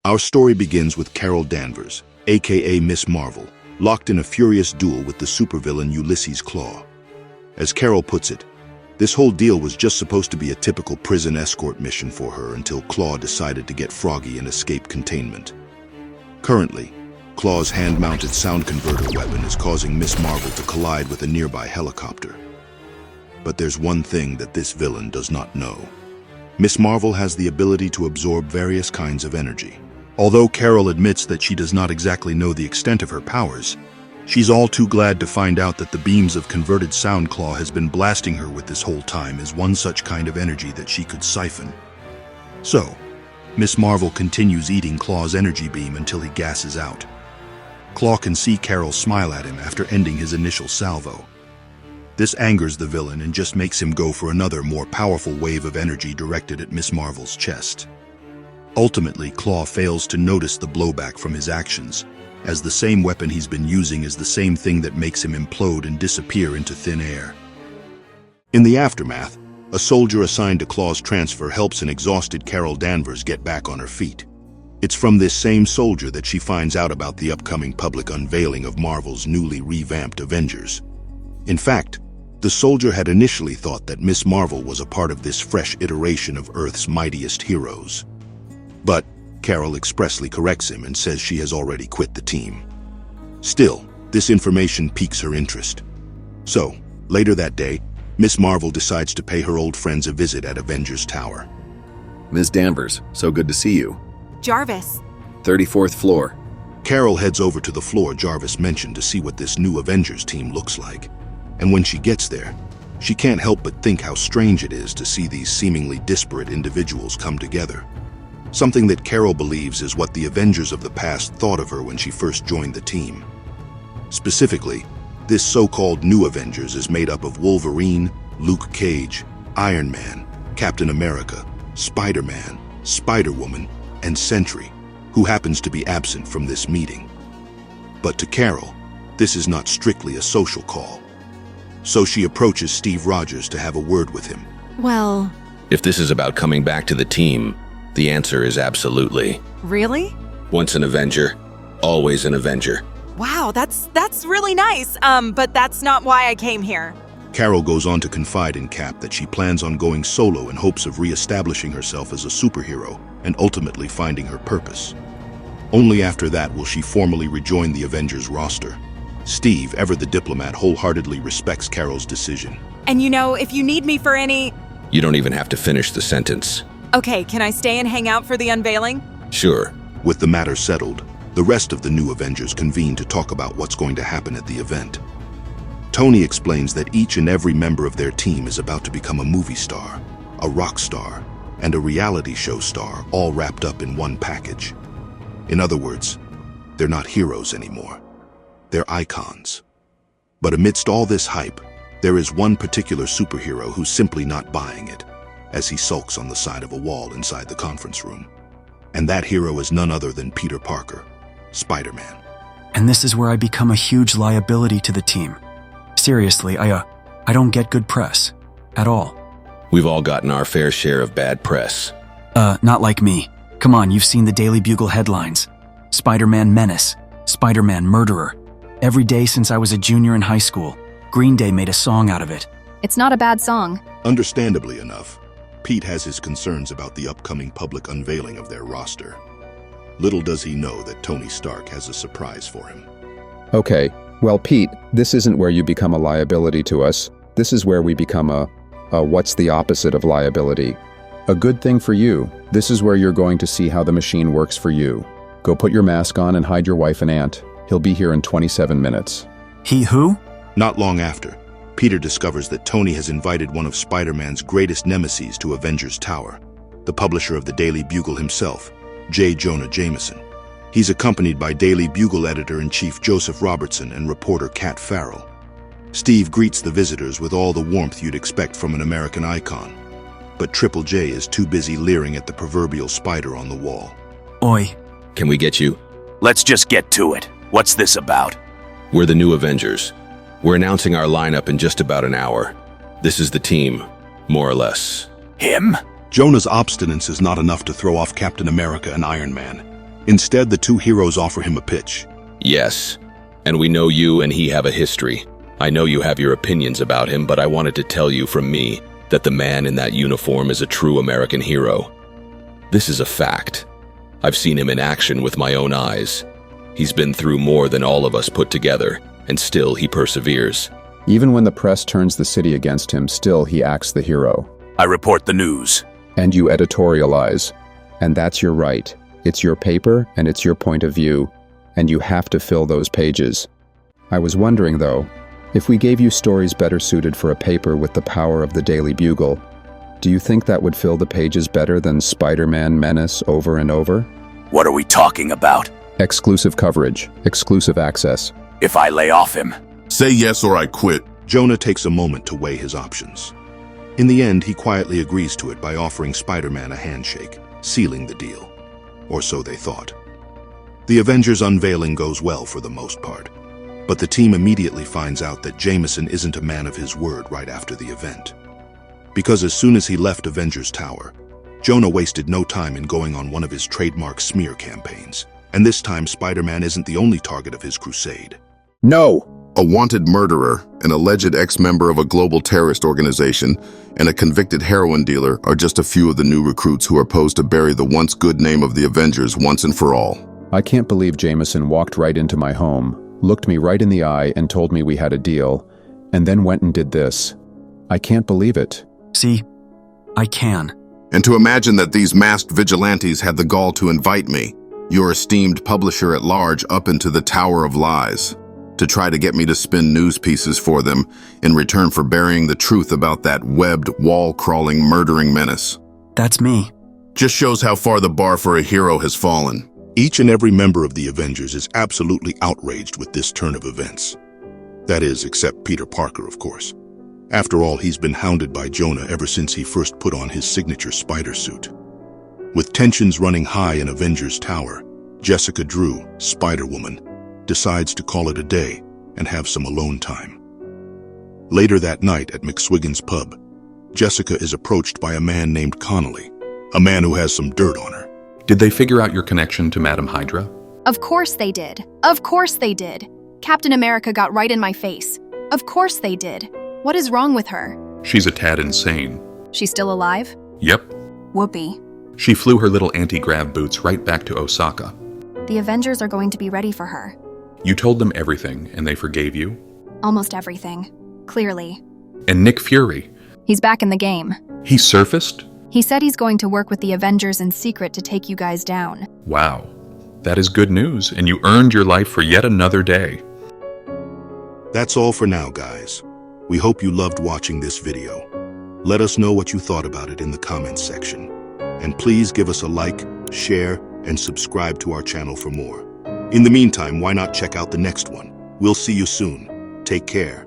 Our story begins with Carol Danvers, aka Miss Marvel, locked in a furious duel with the supervillain Ulysses Klaue. As Carol puts it, this whole deal was just supposed to be a typical prison escort mission for her until Klaue decided to get froggy and escape containment. Currently, Klaue's hand-mounted sound converter weapon is causing Miss Marvel to collide with a nearby helicopter. But there's one thing that this villain does not know. Miss Marvel has the ability to absorb various kinds of energy. Although Carol admits that she does not exactly know the extent of her powers, she's all too glad to find out that the beams of converted sound Klaue has been blasting her with this whole time is one such kind of energy that she could siphon. So, Miss Marvel continues eating Klaue's energy beam until he gasses out. Klaue can see Carol smile at him after ending his initial salvo. This angers the villain and just makes him go for another, more powerful wave of energy directed at Miss Marvel's chest. Ultimately, Klaue fails to notice the blowback from his actions, as the same weapon he's been using is the same thing that makes him implode and disappear into thin air. In the aftermath, a soldier assigned to Klaue's transfer helps an exhausted Carol Danvers get back on her feet. It's from this same soldier that she finds out about the upcoming public unveiling of Marvel's newly revamped Avengers. In fact, the soldier had initially thought that Miss Marvel was a part of this fresh iteration of Earth's mightiest heroes. But Carol expressly corrects him and says she has already quit the team. Still, this information piques her interest. So, later that day, Miss Marvel decides to pay her old friends a visit at Avengers Tower. Ms. Danvers, so good to see you. Jarvis. 34th floor. Carol heads over to the floor Jarvis mentioned to see what this new Avengers team looks like. And when she gets there, she can't help but think how strange it is to see these seemingly disparate individuals come together. Something that Carol believes is what the Avengers of the past thought of her when she first joined the team. Specifically, this so-called new Avengers is made up of Wolverine, Luke Cage, Iron Man, Captain America, Spider-Man, Spider-Woman, and Sentry, who happens to be absent from this meeting. But to Carol, this is not strictly a social call. So she approaches Steve Rogers to have a word with him. Well... If this is about coming back to the team, the answer is absolutely. Really? Once an Avenger, always an Avenger. Wow, that's really nice. But that's not why I came here. Carol goes on to confide in Cap that she plans on going solo in hopes of re-establishing herself as a superhero and ultimately finding her purpose. Only after that will she formally rejoin the Avengers roster. Steve, ever the diplomat, wholeheartedly respects Carol's decision. And you know, if you need me for any... You don't even have to finish the sentence. Okay, can I stay and hang out for the unveiling? Sure. With the matter settled, the rest of the new Avengers convene to talk about what's going to happen at the event. Tony explains that each and every member of their team is about to become a movie star, a rock star, and a reality show star, all wrapped up in one package. In other words, they're not heroes anymore. They're icons. But amidst all this hype, there is one particular superhero who's simply not buying it, as he sulks on the side of a wall inside the conference room. And that hero is none other than Peter Parker, Spider-Man. And this is where I become a huge liability to the team. Seriously, I don't get good press. At all. We've all gotten our fair share of bad press. Not like me. Come on, you've seen the Daily Bugle headlines. Spider-Man menace. Spider-Man murderer. Every day since I was a junior in high school, Green Day made a song out of it. It's not a bad song. Understandably enough, Pete has his concerns about the upcoming public unveiling of their roster. Little does he know that Tony Stark has a surprise for him. Okay, well, Pete, this isn't where you become a liability to us. This is where we become a what's the opposite of liability? A good thing for you. This is where you're going to see how the machine works for you. Go put your mask on and hide your wife and aunt. He'll be here in 27 minutes. He who? Not long after, Peter discovers that Tony has invited one of Spider-Man's greatest nemeses to Avengers Tower, the publisher of the Daily Bugle himself, Jonah Jameson. He's accompanied by Daily Bugle editor-in-chief Joseph Robertson and reporter Kat Farrell. Steve greets the visitors with all the warmth you'd expect from an American icon, but Triple J is too busy leering at the proverbial spider on the wall. Oi. Can we get you? Let's just get to it. What's this about? We're the new Avengers. We're announcing our lineup in just about an hour. This is the team, more or less. Him? Jonah's obstinance is not enough to throw off Captain America and Iron Man. Instead, the two heroes offer him a pitch. Yes, and we know you and he have a history. I know you have your opinions about him, but I wanted to tell you from me that the man in that uniform is a true American hero. This is a fact. I've seen him in action with my own eyes. He's been through more than all of us put together, and still he perseveres. Even when the press turns the city against him, still he acts the hero. I report the news. And you editorialize. And that's your right. It's your paper, and it's your point of view, and you have to fill those pages. I was wondering, though, if we gave you stories better suited for a paper with the power of the Daily Bugle, do you think that would fill the pages better than Spider-Man Menace over and over? What are we talking about? Exclusive coverage, exclusive access. If I lay off him? Say yes or I quit. Jonah takes a moment to weigh his options. In the end, he quietly agrees to it by offering Spider-Man a handshake, sealing the deal. Or so they thought. The Avengers unveiling goes well for the most part, but the team immediately finds out that Jameson isn't a man of his word right after the event. Because as soon as he left Avengers Tower, Jonah wasted no time in going on one of his trademark smear campaigns. And this time, Spider-Man isn't the only target of his crusade. No! A wanted murderer, an alleged ex-member of a global terrorist organization, and a convicted heroin dealer are just a few of the new recruits who are posed to bury the once good name of the Avengers once and for all. I can't believe Jameson walked right into my home, looked me right in the eye and told me we had a deal, and then went and did this. I can't believe it. See, I can. And to imagine that these masked vigilantes had the gall to invite me, your esteemed publisher at large, up into the Tower of Lies, to try to get me to spin news pieces for them in return for burying the truth about that webbed, wall-crawling, murdering menace. That's me. Just shows how far the bar for a hero has fallen. Each and every member of the Avengers is absolutely outraged with this turn of events. That is, except Peter Parker, of course. After all, he's been hounded by Jonah ever since he first put on his signature spider suit. With tensions running high in Avengers Tower, Jessica Drew, Spider-Woman, decides to call it a day and have some alone time. Later that night at McSwiggan's pub, Jessica is approached by a man named Connolly, a man who has some dirt on her. Did they figure out your connection to Madam Hydra? Of course they did. Of course they did. Captain America got right in my face. Of course they did. What is wrong with her? She's a tad insane. She's still alive? Yep. Whoopee. She flew her little anti-grav boots right back to Osaka. The Avengers are going to be ready for her. You told them everything, and they forgave you? Almost everything. Clearly. And Nick Fury? He's back in the game. He surfaced? He said he's going to work with the Avengers in secret to take you guys down. Wow. That is good news, and you earned your life for yet another day. That's all for now, guys. We hope you loved watching this video. Let us know what you thought about it in the comments section. And please give us a like, share, and subscribe to our channel for more. In the meantime, why not check out the next one? We'll see you soon. Take care.